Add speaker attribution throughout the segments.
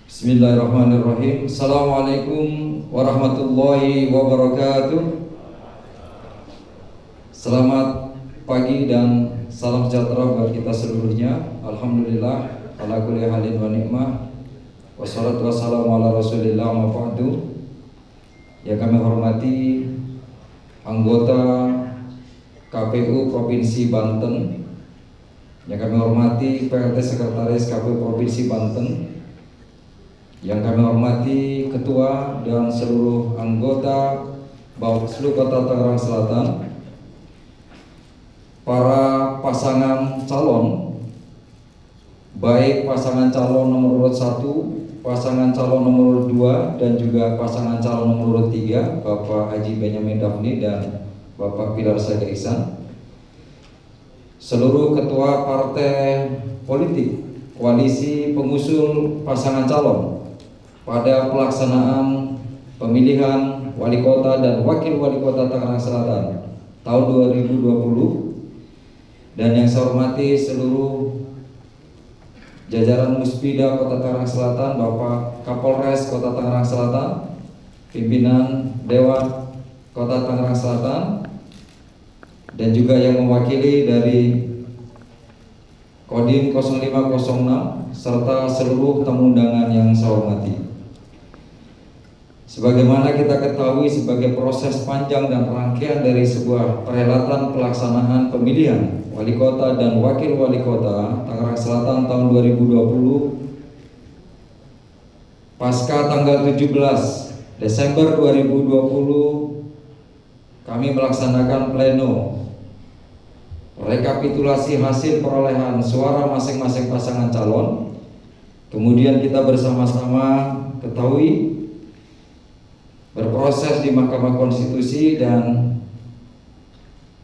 Speaker 1: Bismillahirrahmanirrahim. Assalamualaikum warahmatullahi wabarakatuh. Selamat pagi dan salam sejahtera buat kita seluruhnya. Alhamdulillah ala kulli halin wa ni'mah. Wassalatu wassalamu ala rasulillah wa ba'du. Yang kami hormati anggota KPU Provinsi Banten, yang kami hormati PLT Sekretaris KPU Provinsi Banten, yang kami hormati Ketua dan seluruh anggota Bawaslu Kota Tangerang Selatan, para pasangan calon, baik pasangan calon nomor urut 1, pasangan calon nomor urut 2, dan juga pasangan calon nomor urut 3, Bapak Haji Benyamin Dafni dan Bapak Pilar Saida Ihsan, seluruh ketua partai politik koalisi pengusul pasangan calon pada pelaksanaan pemilihan wali kota dan wakil wali kota Tangerang Selatan tahun 2020, dan yang saya hormati seluruh jajaran Muspida Kota Tangerang Selatan, Bapak Kapolres Kota Tangerang Selatan, pimpinan Dewan Kota Tangerang Selatan, dan juga yang mewakili dari Kodim 0506 serta seluruh tamu undangan yang saya hormati. Sebagaimana kita ketahui, sebagai proses panjang dan rangkaian dari sebuah perhelatan pelaksanaan pemilihan wali kota dan wakil wali kota Tangerang Selatan tahun 2020, pasca tanggal 17 Desember 2020 kami melaksanakan pleno rekapitulasi hasil perolehan suara masing-masing pasangan calon. Kemudian kita bersama-sama ketahui berproses di Mahkamah Konstitusi, dan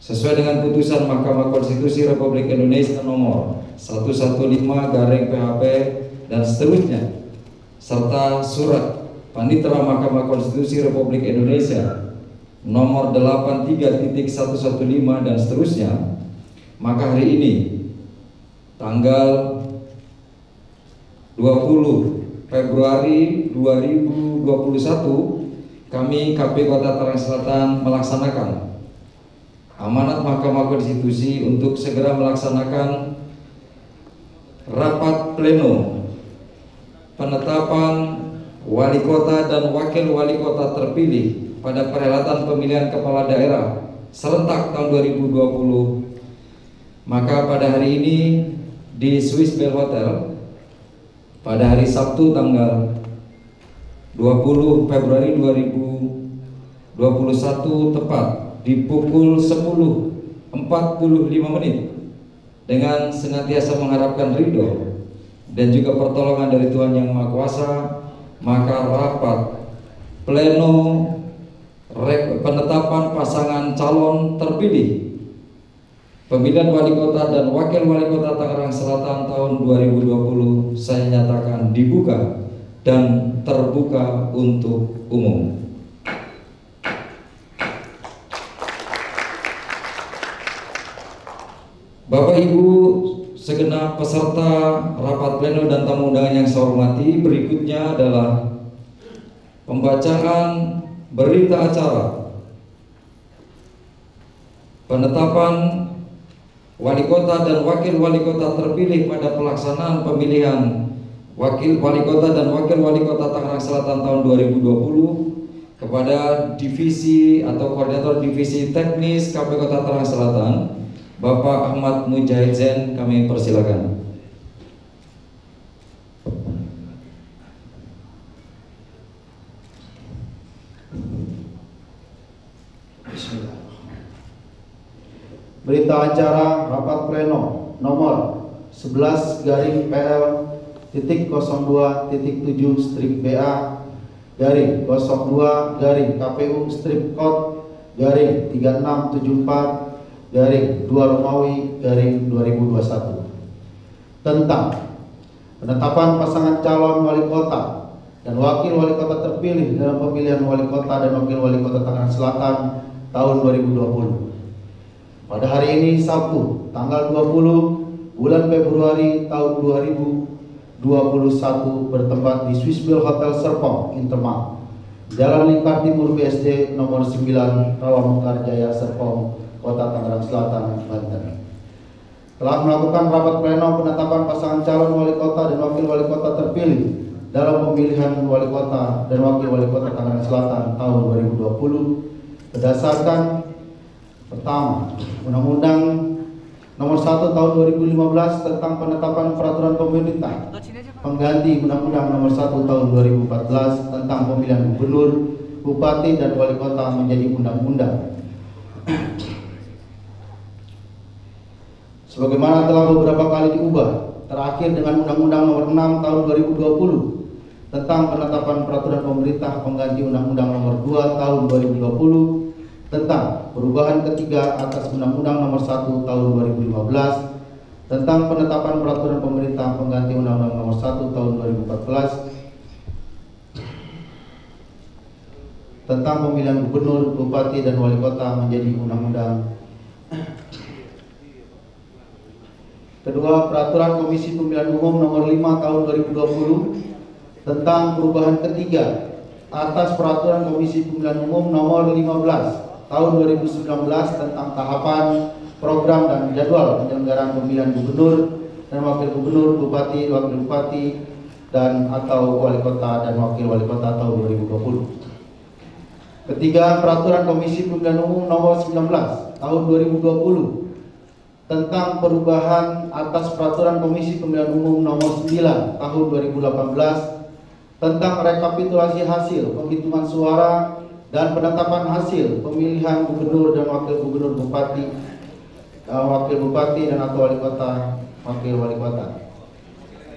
Speaker 1: sesuai dengan putusan Mahkamah Konstitusi Republik Indonesia nomor 115/PHP dan seterusnya, serta surat Panitera Mahkamah Konstitusi Republik Indonesia nomor 83.115 dan seterusnya, maka hari ini tanggal 20 Februari 2021 kami KPU Kota Tangerang Selatan melaksanakan amanat Mahkamah Konstitusi untuk segera melaksanakan rapat pleno penetapan wali kota dan wakil wali kota terpilih pada perhelatan pemilihan kepala daerah serentak tahun 2020. Maka pada hari ini di Swiss Bell Hotel pada hari Sabtu tanggal 20 Februari 2021 tepat di pukul 10.45 dengan senantiasa mengharapkan ridho dan juga pertolongan dari Tuhan Yang Maha Kuasa, maka rapat pleno penetapan pasangan calon terpilih pemilihan wali kota dan wakil wali kota Tangerang Selatan tahun 2020 saya nyatakan dibuka dan terbuka untuk umum. Bapak Ibu segenap peserta rapat pleno dan tamu undangan yang saya hormati, berikutnya adalah pembacaan berita acara penetapan wali kota dan wakil wali kota terpilih pada pelaksanaan pemilihan wakil wali kota dan wakil wali kota Tangerang Selatan tahun 2020 kepada divisi atau koordinator divisi teknis KPU Kota Tangerang Selatan, Bapak Ahmad Mujahid Zain, kami persilakan.
Speaker 2: Berita acara rapat pleno nomor 11/PL.02.7/BA /02-KPU/Kod/3674/2 Romawi/2021 tentang penetapan pasangan calon wali kota dan wakil wali kota terpilih dalam pemilihan wali kota dan wakil wali kota Tangerang Selatan tahun 2020. Pada hari ini Sabtu tanggal 20 bulan Februari tahun 2021 bertempat di Swissville Hotel Serpong, Intermap, Jalan Lingkar Timur BSD nomor 9, Rawamekar Jaya, Serpong, Kota Tangerang Selatan, Banten. Telah melakukan rapat pleno penetapan pasangan calon wali kota dan wakil wali kota terpilih dalam pemilihan wali kota dan wakil wali kota Tangerang Selatan tahun 2020 berdasarkan pertama, Undang-Undang Nomor 1 Tahun 2015 tentang penetapan peraturan pemerintah pengganti Undang-Undang Nomor 1 Tahun 2014 tentang pemilihan gubernur, bupati dan wali kota menjadi undang-undang. Sebagaimana telah beberapa kali diubah, terakhir dengan Undang-Undang Nomor 6 Tahun 2020 tentang penetapan peraturan pemerintah pengganti Undang-Undang Nomor 2 Tahun 2020 tentang perubahan ketiga atas Undang-Undang Nomor 1 Tahun 2015 tentang penetapan peraturan pemerintah pengganti Undang-Undang Nomor 1 Tahun 2014 tentang pemilihan gubernur, bupati dan wali kota menjadi undang-undang. Kedua, peraturan Komisi Pemilihan Umum Nomor 5 Tahun 2020 tentang perubahan ketiga atas peraturan Komisi Pemilihan Umum Nomor 15 Tahun 2019 tentang tahapan, program dan jadwal penyelenggaraan pemilihan gubernur dan wakil gubernur, bupati, wakil bupati dan atau wali kota dan wakil wali kota tahun 2020. Ketiga, peraturan Komisi Pemilihan Umum Nomor 19 Tahun 2020 tentang perubahan atas peraturan Komisi Pemilihan Umum Nomor 9 Tahun 2018 tentang rekapitulasi hasil penghitungan suara dan penetapan hasil pemilihan gubernur dan wakil gubernur, bupati, wakil bupati dan atau wali kota, wakil wali kota.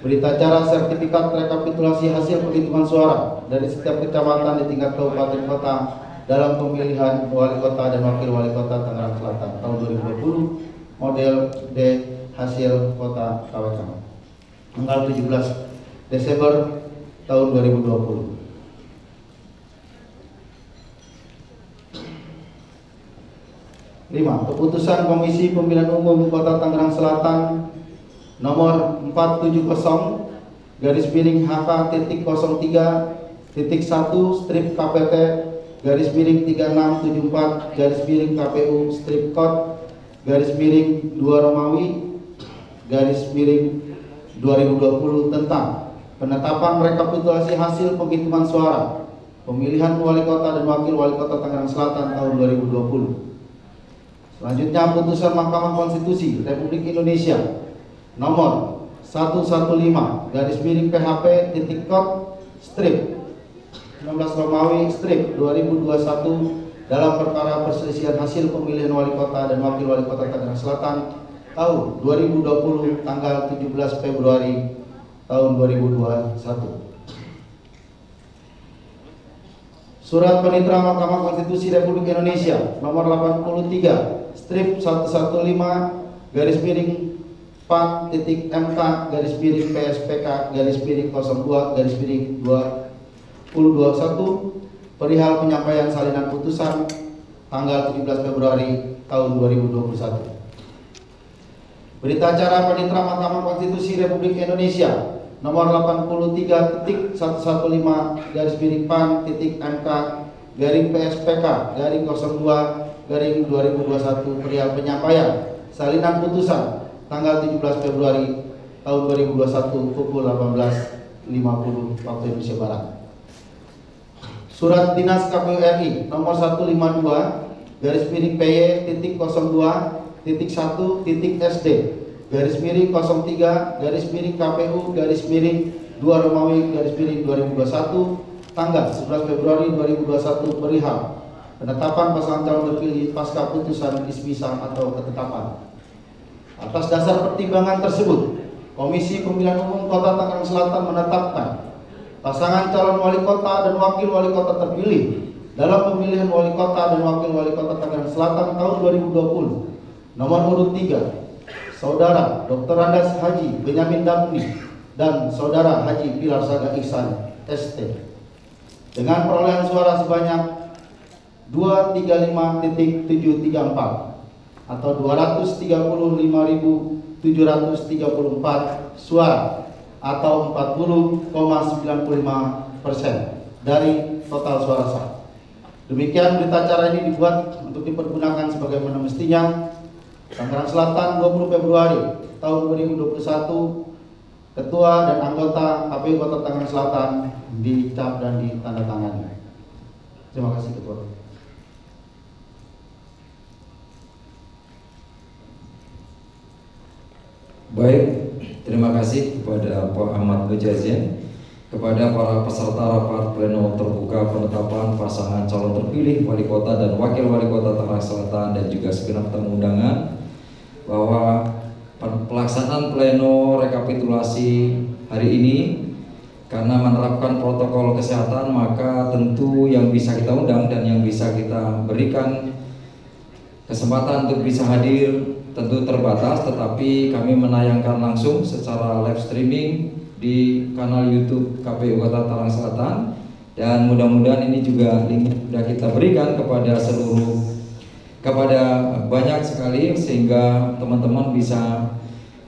Speaker 2: Berita acara sertifikat rekapitulasi hasil penghitungan suara dari setiap kecamatan di tingkat kabupaten kota dalam pemilihan wali kota dan wakil wali kota Tangerang Selatan tahun 2020 model D hasil kota KWK tanggal 17 Desember tahun 2020. Lima, keputusan Komisi Pemilihan Umum Kota Tangerang Selatan nomor 470 garis miring HK.03.1 strip KPT garis miring 3674 garis miring KPU strip code garis miring 2 Romawi garis miring 2020 tentang penetapan rekapitulasi hasil penghitungan suara pemilihan wali kota dan wakil wali kota Tangerang Selatan tahun 2020. Selanjutnya, putusan Mahkamah Konstitusi Republik Indonesia nomor 115 garis miring PHP titik kod strip 19 Romawi strip 2021 dalam perkara perselisihan hasil pemilihan wali kota dan wakil wali kota Tangerang Selatan tahun 2020 tanggal 17 Februari tahun 2021. Surat Panitera Mahkamah Konstitusi Republik Indonesia nomor 83 strip 115 garis miring PAN titik MK garis miring PSPK garis miring 02 garis miring 2021 perihal penyampaian salinan putusan tanggal 17 Februari tahun 2021. Berita acara Panitera Mahkamah Konstitusi Republik Indonesia nomor 83.115 garis miring PAN titik MK garing PSPK garing 02 garing 2021 perihal penyampaian salinan putusan tanggal 17 Februari tahun 2021 pukul 18.50 waktu Indonesia Barat. Surat Dinas KPU RI nomor 152 garis miring PY titik 02 titik 1 titik SD garis miring 03 garis miring KPU garis miring 2 Romawi garis miring 2021 tanggal 11 Februari 2021 perihal penetapan pasangan calon terpilih pasca putusan dismisal atau ketetapan. Atas dasar pertimbangan tersebut, Komisi Pemilihan Umum Kota Tangerang Selatan menetapkan pasangan calon wali kota dan wakil wali kota terpilih dalam pemilihan wali kota dan wakil wali kota Tangerang Selatan tahun 2020 nomor urut 3 Saudara Dr. Andas Haji Benyamin Dapni dan Saudara Haji Pilar Saga Ihsan ST dengan perolehan suara sebanyak 235.734 atau 235.734 suara atau 40,95% dari total suara sah. Demikian berita acara ini dibuat untuk dipergunakan sebagaimana mestinya. Tangerang Selatan, 20 Februari tahun 2021. Ketua dan anggota KPU Kota Tangerang Selatan dicap dan ditandatangani. Terima kasih Ketua.
Speaker 1: Baik, terima kasih kepada Pak Ahmad Mujahidin, kepada para peserta rapat pleno terbuka penetapan pasangan calon terpilih wali kota dan wakil wali kota Tangerang Selatan dan juga segenap tamu undangan, bahwa pelaksanaan pleno rekapitulasi hari ini karena menerapkan protokol kesehatan, maka tentu yang bisa kita undang dan yang bisa kita berikan kesempatan untuk bisa hadir tentu terbatas, tetapi kami menayangkan langsung secara live streaming di kanal YouTube KPU Kota Tangerang Selatan, dan mudah-mudahan ini juga link sudah kita berikan kepada banyak sekali sehingga teman-teman bisa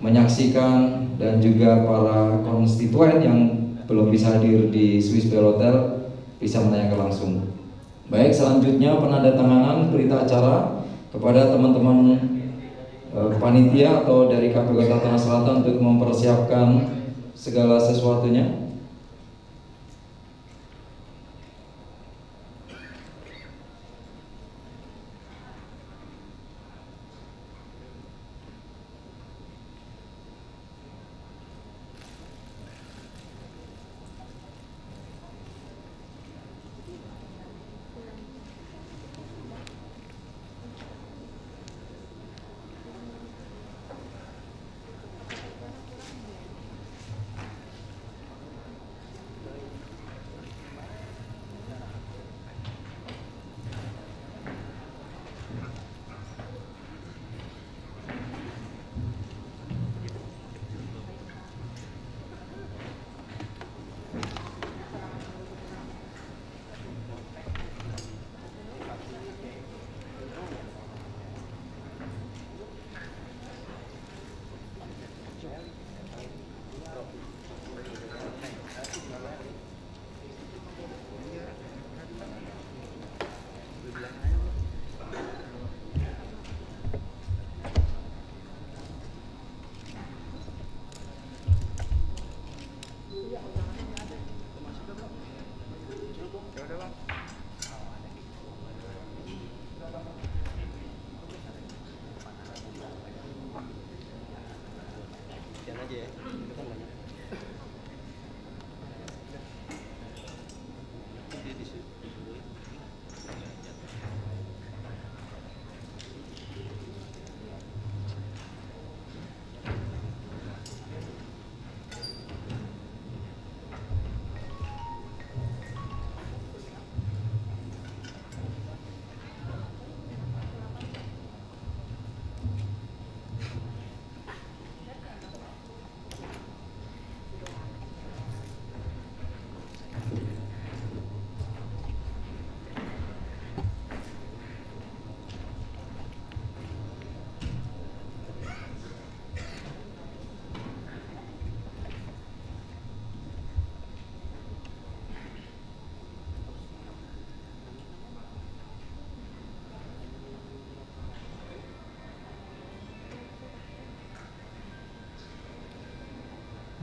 Speaker 1: menyaksikan, dan juga para konstituen yang belum bisa hadir di Swiss Bell Hotel bisa menayangkan langsung. Baik, selanjutnya penandatanganan berita acara kepada teman-teman panitia atau dari KPU Kota Tangerang Selatan untuk mempersiapkan segala sesuatunya.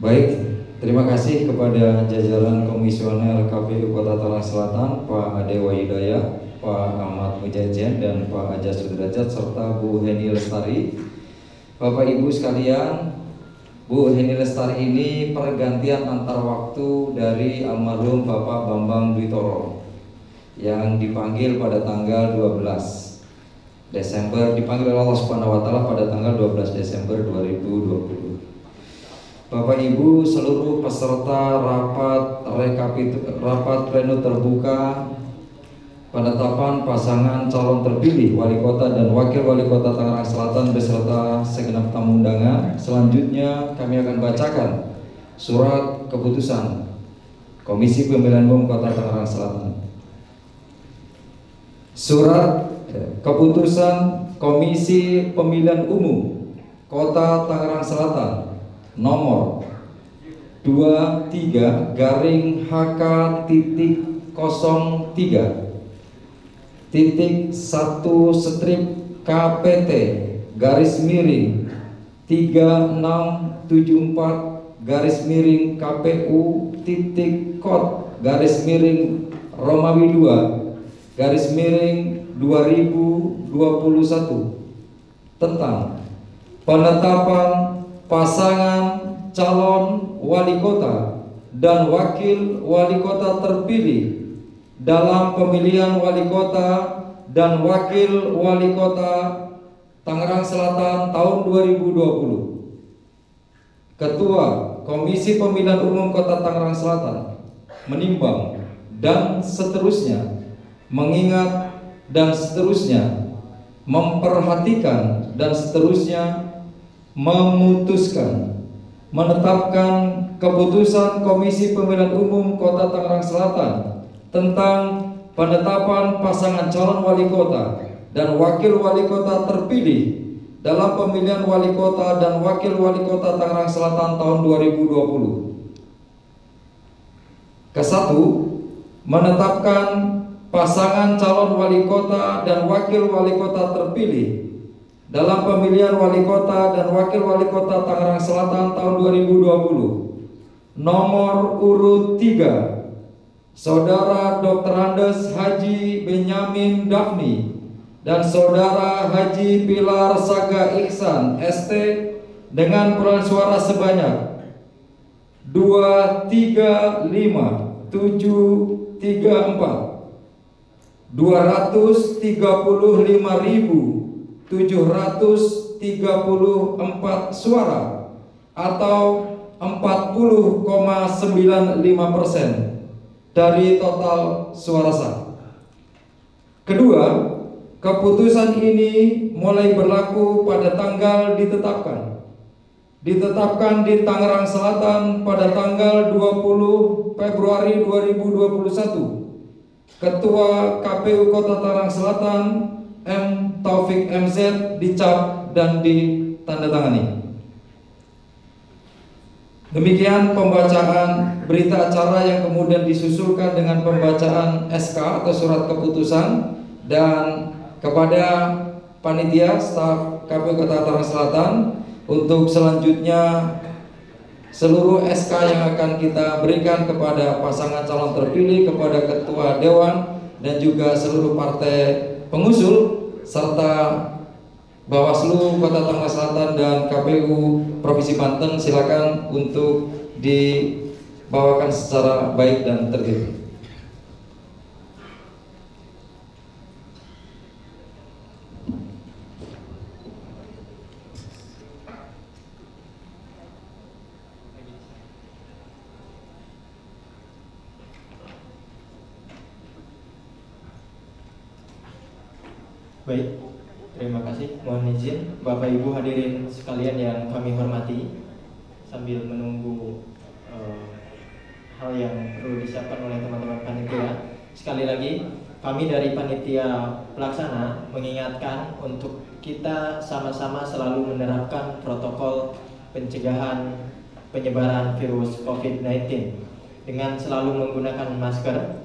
Speaker 1: Baik, terima kasih kepada jajaran Komisioner KPU Kota Tangerang Selatan, Pak Ade Wahidaya, Pak Ahmad Mujahidin, dan Pak Aja Sudrajat, serta Bu Heni Lestari. Bapak Ibu sekalian, Bu Heni Lestari ini pergantian antar waktu dari almarhum Bapak Bambang Dwitoro yang dipanggil pada tanggal 12 Desember, dipanggil oleh Allah Subhanahu wa Ta'ala pada tanggal 12 Desember 2020. Bapak Ibu seluruh peserta rapat pleno terbuka penetapan pasangan calon terpilih wali kota dan wakil wali kota Tangerang Selatan beserta segenap tamu undangan. Selanjutnya kami akan bacakan surat keputusan Komisi Pemilihan Umum Kota Tangerang Selatan. Surat keputusan Komisi Pemilihan Umum Kota Tangerang Selatan nomor 3/3/Romawi 2 tentang penetapan pasangan calon wali kota dan wakil wali kota terpilih dalam pemilihan wali kota dan wakil wali kota Tangerang Selatan tahun 2020. Ketua Komisi Pemilihan Umum Kota Tangerang Selatan menimbang dan seterusnya, mengingat dan seterusnya, memperhatikan dan seterusnya, memutuskan menetapkan keputusan Komisi Pemilihan Umum Kota Tangerang Selatan tentang penetapan pasangan calon wali kota dan wakil wali kota terpilih dalam pemilihan wali kota dan wakil wali kota Tangerang Selatan tahun 2020. Kesatu, menetapkan pasangan calon wali kota dan wakil wali kota terpilih dalam pemilihan wali kota dan wakil wali kota Tangerang Selatan tahun 2020. Nomor urut 3, Saudara Dr. Andes Haji Benyamin Dafni dan Saudara Haji Pilar Saga Ihsan ST dengan perolehan suara sebanyak 235.734 suara atau 40,95% dari total suara sah. Kedua, keputusan ini mulai berlaku pada tanggal ditetapkan di Tangerang Selatan pada tanggal 20 Februari 2021. Ketua KPU Kota Tangerang Selatan M. Taufik MZ dicap dan ditandatangani. Demikian pembacaan berita acara yang kemudian disusulkan dengan pembacaan SK atau surat keputusan, dan kepada panitia staf KPU Kota Tangerang Selatan untuk selanjutnya seluruh SK yang akan kita berikan kepada pasangan calon terpilih, kepada ketua dewan dan juga seluruh partai pengusul serta Bawaslu Kota Tangerang Selatan dan KPU Provinsi Banten, silakan untuk dibawakan secara baik dan tertib.
Speaker 3: Baik, terima kasih. Mohon izin Bapak Ibu hadirin sekalian yang kami hormati, sambil menunggu hal yang perlu disiapkan oleh teman-teman panitia, sekali lagi kami dari panitia pelaksana mengingatkan untuk kita sama-sama selalu menerapkan protokol pencegahan penyebaran virus COVID-19 dengan selalu menggunakan masker,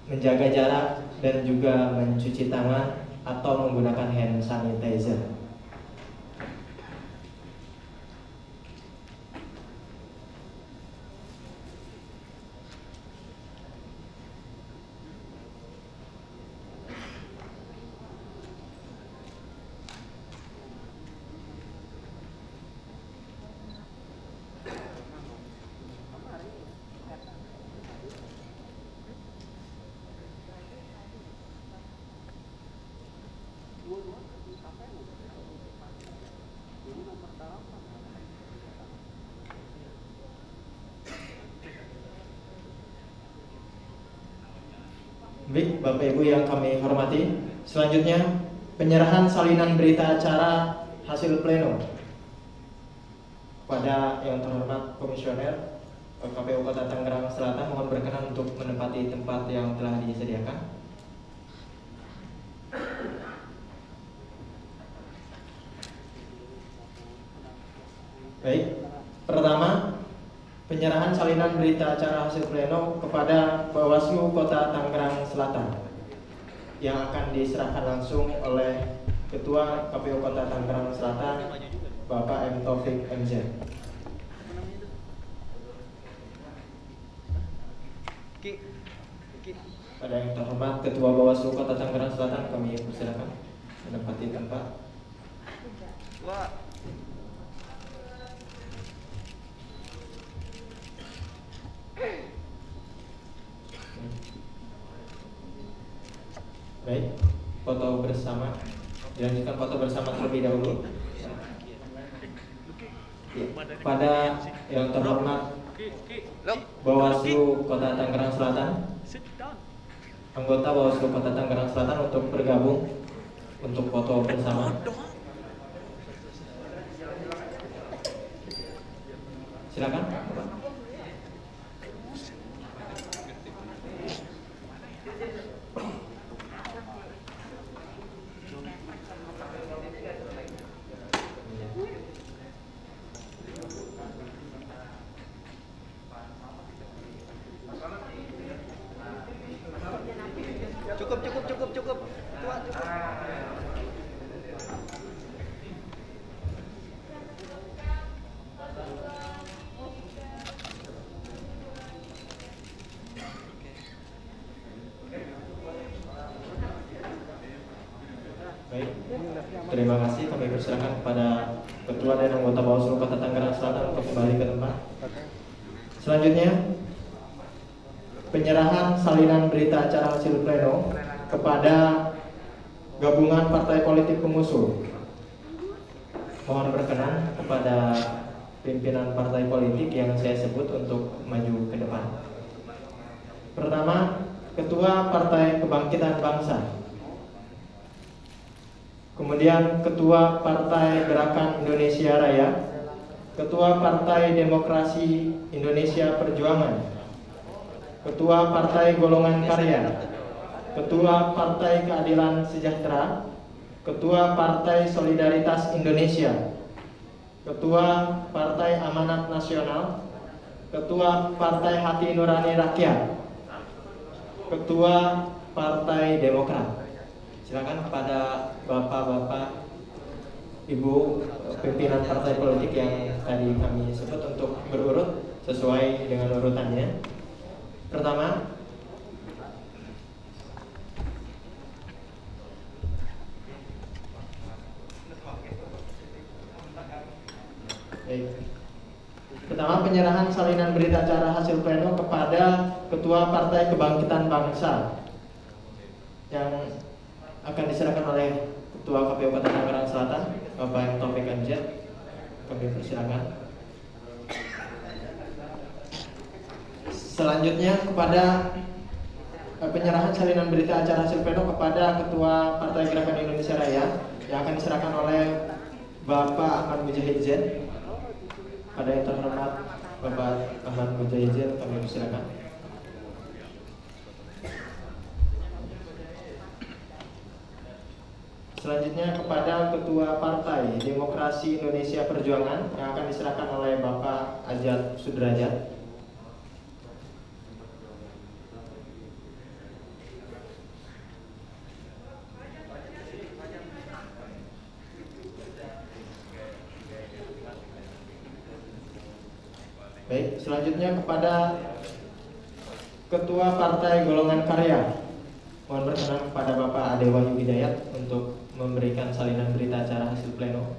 Speaker 3: menjaga jarak, dan juga mencuci tangan atau menggunakan hand sanitizer. Baik, Bapak Ibu yang kami hormati, selanjutnya penyerahan salinan berita acara hasil pleno pada yang terhormat Komisioner KPU Kota Tangerang Selatan. Mohon berkenan untuk menempati tempat yang telah disediakan. Baik, pertama penyerahan salinan berita acara hasil pleno kepada Bawaslu Kota Tangerang Selatan yang akan diserahkan langsung oleh Ketua KPU Kota Tangerang Selatan, Bapak M. Taufik MZ. Pada yang terhormat Ketua Bawaslu Kota Tangerang Selatan, kami persilakan menempati tempat. Baik, foto bersama. Dilanjutkan foto bersama terlebih dahulu. Ya, pada yang terhormat Bawaslu Kota Tangerang Selatan, anggota Bawaslu Kota Tangerang Selatan untuk bergabung untuk foto bersama. Silakan.
Speaker 4: Cukup. Tua, cukup.
Speaker 3: Baik, terima kasih. Kami persilakan kepada Ketua dan anggota Bawaslu Kota Tangerang Selatan untuk kembali ke tempat. Selanjutnya, penyerahan salinan berita acara hasil pleno kepada gabungan partai politik pengusul. Mohon berkenan kepada pimpinan partai politik yang saya sebut untuk maju ke depan. Pertama, Ketua Partai Kebangkitan Bangsa. Kemudian Ketua Partai Gerakan Indonesia Raya, Ketua Partai Demokrasi Indonesia Perjuangan, Ketua Partai Golongan Karya, Ketua Partai Keadilan Sejahtera, Ketua Partai Solidaritas Indonesia, Ketua Partai Amanat Nasional, Ketua Partai Hati Nurani Rakyat, Ketua Partai Demokrat. Silakan kepada bapak-bapak, ibu pimpinan partai politik yang tadi kami sebut untuk berurut sesuai dengan urutannya. Pertama, penyerahan salinan berita acara hasil pleno kepada Ketua Partai Kebangkitan Bangsa yang akan diserahkan oleh Ketua KPU Kota Tangerang Selatan, Bapak M. Taufik MZ. Kami persilakan. Selanjutnya kepada penyerahan salinan berita acara hasil pleno kepada Ketua Partai Gerakan Indonesia Raya yang akan diserahkan oleh Bapak Ahmad Mujahid Z. Pada yang terhormat Bapak Ahmad Mujahid Z, kami persilakan. Selanjutnya kepada Ketua Partai Demokrasi Indonesia Perjuangan yang akan diserahkan oleh Bapak Ajat Sudrajat. Baik, selanjutnya kepada Ketua Partai Golongan Karya. Mohon berkenan kepada Bapak Ade Wahyu Hidayat untuk memberikan salinan berita acara hasil pleno.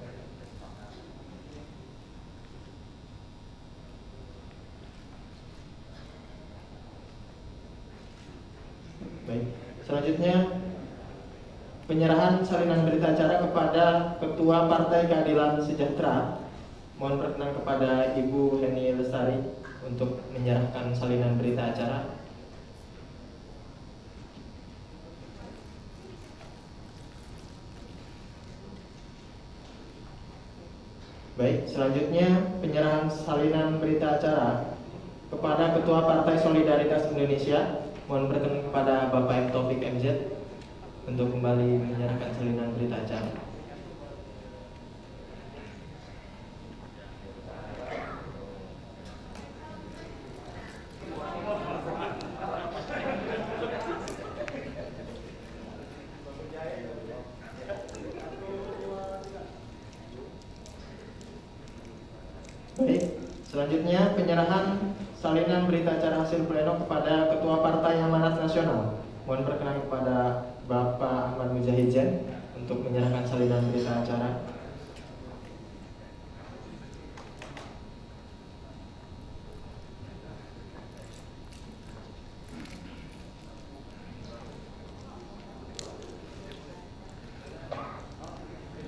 Speaker 3: Baik, selanjutnya penyerahan salinan berita acara kepada Ketua Partai Keadilan Sejahtera. Mohon berkenan kepada Ibu Heni Lestari untuk menyerahkan salinan berita acara. Baik, selanjutnya penyerahan salinan berita acara kepada Ketua Partai Solidaritas Indonesia. Mohon berkenan kepada Bapak M. Taufik MZ untuk kembali menyerahkan salinan berita acara. Selanjutnya penyerahan salinan berita acara hasil pleno kepada Ketua Partai Amanat Nasional. Mohon perkenan kepada Bapak Ahmad Mujahidin untuk menyerahkan salinan berita acara.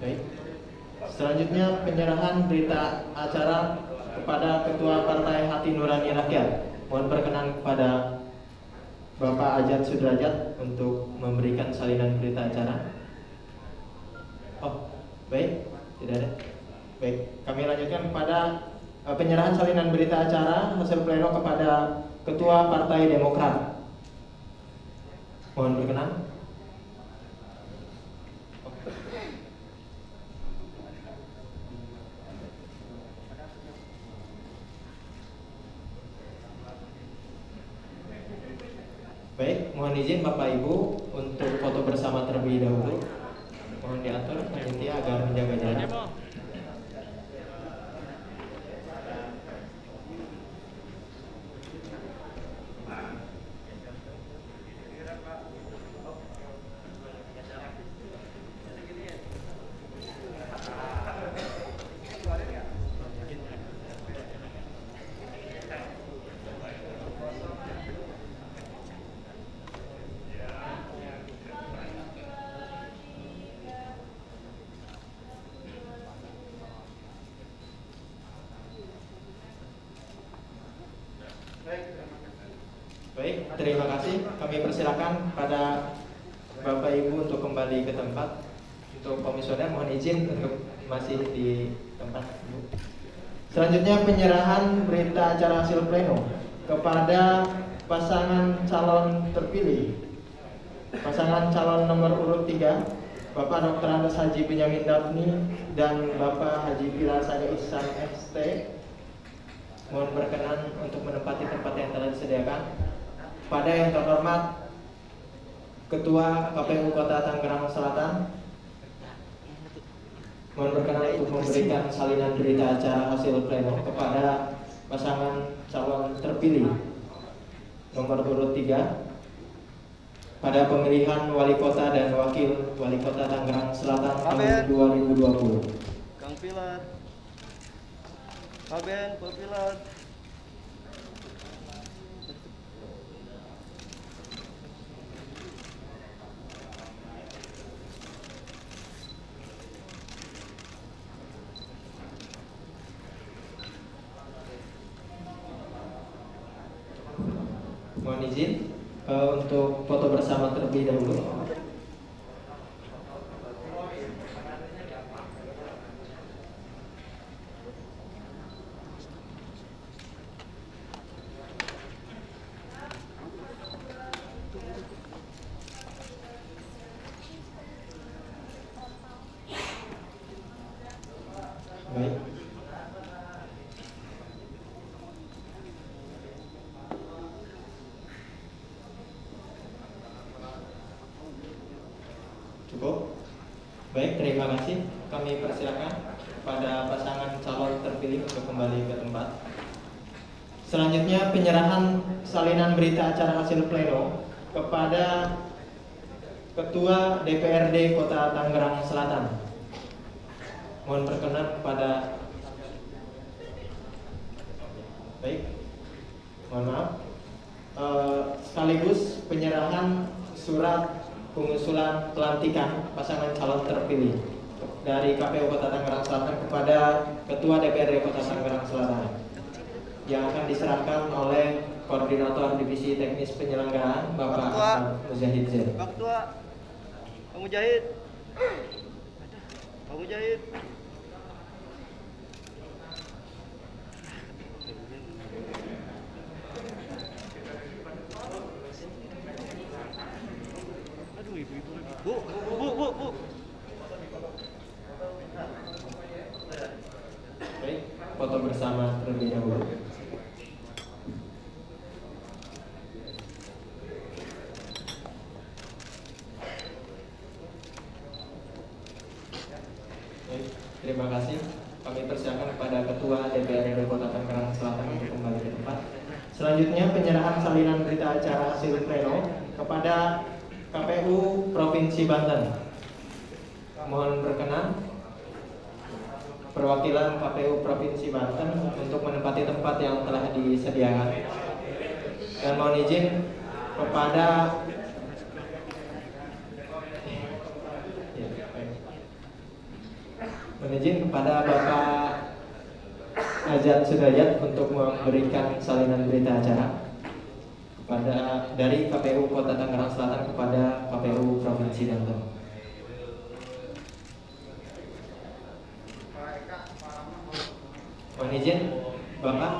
Speaker 3: Baik. Selanjutnya penyerahan berita acara kepada Ketua Partai Hati Nurani Rakyat. Mohon perkenan kepada Bapak Ajat Sudrajat untuk memberikan salinan berita acara. Oh, baik, tidak ada. Baik, kami lanjutkan kepada penyerahan salinan berita acara hasil pleno kepada Ketua Partai Demokrat. Mohon berkenan. Baik, mohon izin Bapak Ibu untuk foto bersama terlebih dahulu. Mohon diatur panitia agar menjaga jarak. Baik, terima kasih. Kami persilakan pada Bapak Ibu untuk kembali ke tempat. Untuk komisioner mohon izin untuk masih di tempat. Selanjutnya penyerahan berita acara hasil pleno kepada pasangan calon terpilih. Pasangan calon nomor urut 3 Bapak Dr. Andes Haji Benyamin Daphni dan Bapak Haji Pilar Sade Ihsan ST. Mohon berkenan untuk menempati tempat yang telah disediakan. Pada yang terhormat Ketua KPU Kota Tangerang Selatan, mohon berkenan untuk memberikan salinan berita acara hasil pleno kepada pasangan calon terpilih nomor urut 3 pada pemilihan Wali Kota dan Wakil Wali Kota Tangerang Selatan tahun 2020.
Speaker 4: Kang Pilar. Kaben, Pak Pilar.
Speaker 3: Mohon izin untuk foto bersama terlebih dahulu. Baik. Cukup. Baik, terima kasih. Kami persilakan pada pasangan calon terpilih untuk kembali ke tempat. Selanjutnya penyerahan salinan berita acara hasil pleno kepada Ketua DPRD Kota Tangerang Selatan. Mohon berkenan kepada baik, mohon maaf. Sekaligus penyerahan surat pengusulan pelantikan pasangan calon terpilih dari KPU Kota Tangerang Selatan kepada Ketua DPRD Kota Tangerang Selatan yang akan diserahkan oleh Koordinator Divisi Teknis Penyelenggaraan Bapak Ahmad Mujahidin.
Speaker 4: Pak Ketua. Pak Mujahid. Pak Mujahid. Aduh, ibu-ibu lagi. Bu.
Speaker 3: Baik, foto bersama terlebih dahulu. Baik, terima kasih. Kami persilakan kepada Ketua DPRD Kota Tangerang Selatan. Selanjutnya penyerahan salinan berita acara hasil pleno kepada KPU Provinsi Banten. Mohon berkenan perwakilan KPU Provinsi Banten untuk menempati tempat yang telah disediakan. Dan mohon izin kepada Bapak Azad Sudayat untuk memberikan salinan berita acara dari KPU Kota Tangerang Selatan kepada KPU Provinsi Banten. Mohon izin Bapak,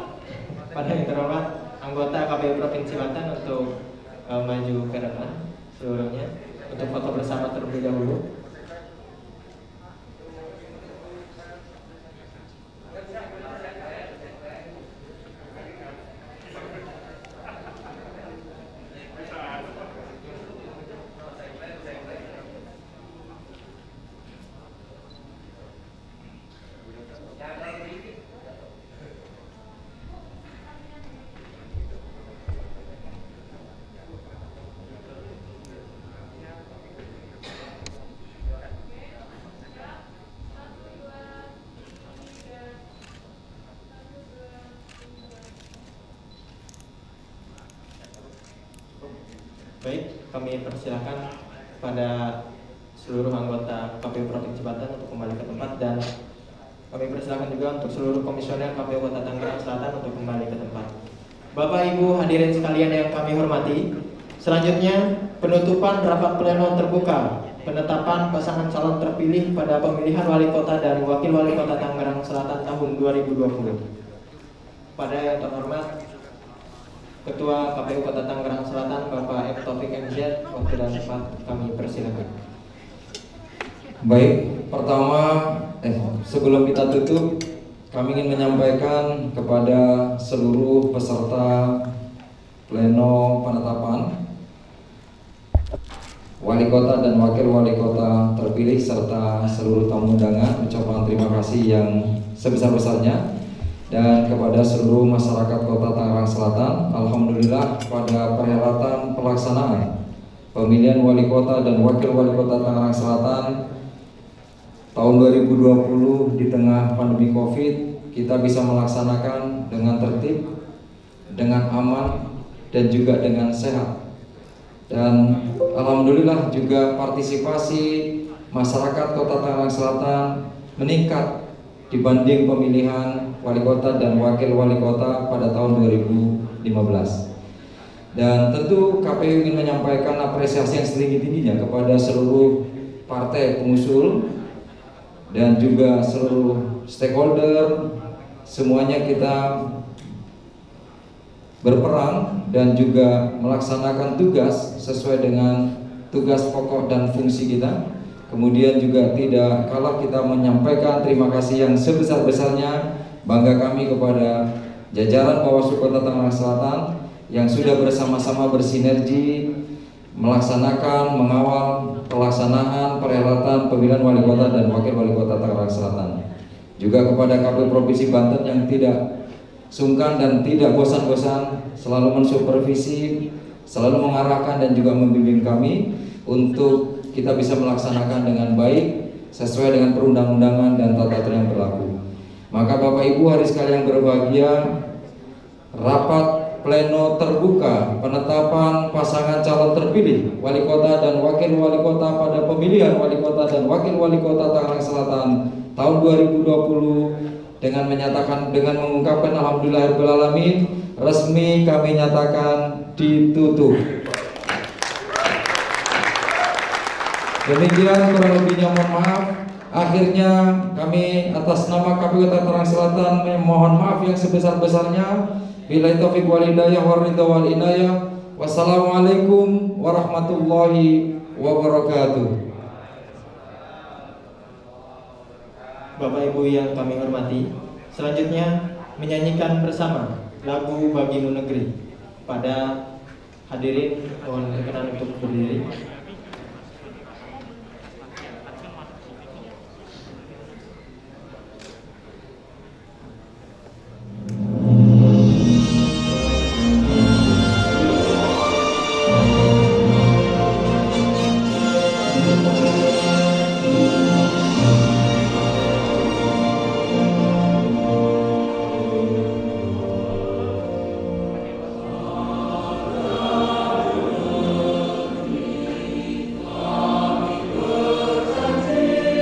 Speaker 3: pada yang terhormat anggota KPU Provinsi Banten untuk maju ke depan seluruhnya untuk foto bersama terlebih dahulu. Baik, kami persilakan pada seluruh anggota KPU Provinsi Banten untuk kembali ke tempat, dan kami persilakan juga untuk seluruh komisioner KPU Kota Tangerang Selatan untuk kembali ke tempat. Bapak Ibu hadirin sekalian yang kami hormati, selanjutnya penutupan rapat pleno terbuka penetapan pasangan calon terpilih pada pemilihan wali kota dan wakil wali kota Tangerang Selatan tahun 2020. Pada yang terhormat Ketua KPU Kota Tangerang Selatan Bapak F. Taufik MZ, waktu dan tempat kami persilakan.
Speaker 1: Baik, pertama sebelum kita tutup, kami ingin menyampaikan kepada seluruh peserta pleno penetapan wali kota dan wakil wali kota terpilih serta seluruh tamu undangan, ucapan terima kasih yang sebesar-besarnya. Dan kepada seluruh masyarakat Kota Tangerang Selatan, alhamdulillah pada perhelatan pelaksanaan pemilihan wali kota dan wakil wali kota Tangerang Selatan tahun 2020 di tengah pandemi Covid, kita bisa melaksanakan dengan tertib, dengan aman, dan juga dengan sehat. Dan alhamdulillah juga partisipasi masyarakat Kota Tangerang Selatan meningkat dibanding pemilihan wali kota dan wakil wali kota pada tahun 2015. Dan tentu KPU ingin menyampaikan apresiasi yang setinggi-tingginya kepada seluruh partai pengusul dan juga seluruh stakeholder. Semuanya kita berperan dan juga melaksanakan tugas sesuai dengan tugas pokok dan fungsi kita. Kemudian juga tidak kalah kita menyampaikan terima kasih yang sebesar-besarnya, bangga kami kepada jajaran Bawaslu Kota Tangerang Selatan yang sudah bersama-sama bersinergi melaksanakan, mengawal pelaksanaan perhelatan pemilihan wali kota dan wakil wali kota Tangerang Selatan. Juga kepada KPU Provinsi Banten yang tidak sungkan dan tidak bosan-bosan selalu mensupervisi, selalu mengarahkan dan juga membimbing kami untuk kita bisa melaksanakan dengan baik sesuai dengan perundang-undangan dan tata aturan yang berlaku. Maka Bapak Ibu hari sekalian yang berbahagia, rapat pleno terbuka penetapan pasangan calon terpilih wali kota dan wakil wali kota pada pemilihan wali kota dan wakil wali kota Tangerang Selatan tahun 2020 dengan mengungkapkan alhamdulillahirabbil alamin, resmi kami nyatakan ditutup. Demikian kurang lebihnya mohon maaf. Akhirnya kami atas nama KPU Kota Tangerang Selatan mohon maaf yang sebesar-besarnya. Billahi taufiq wal hidayah wal ridha wal inayah. Wassalamualaikum warahmatullahi wabarakatuh.
Speaker 3: Bapak Ibu yang kami hormati, selanjutnya menyanyikan bersama lagu Bagimu Negeri. Pada hadirin mohon berkenan untuk berdiri.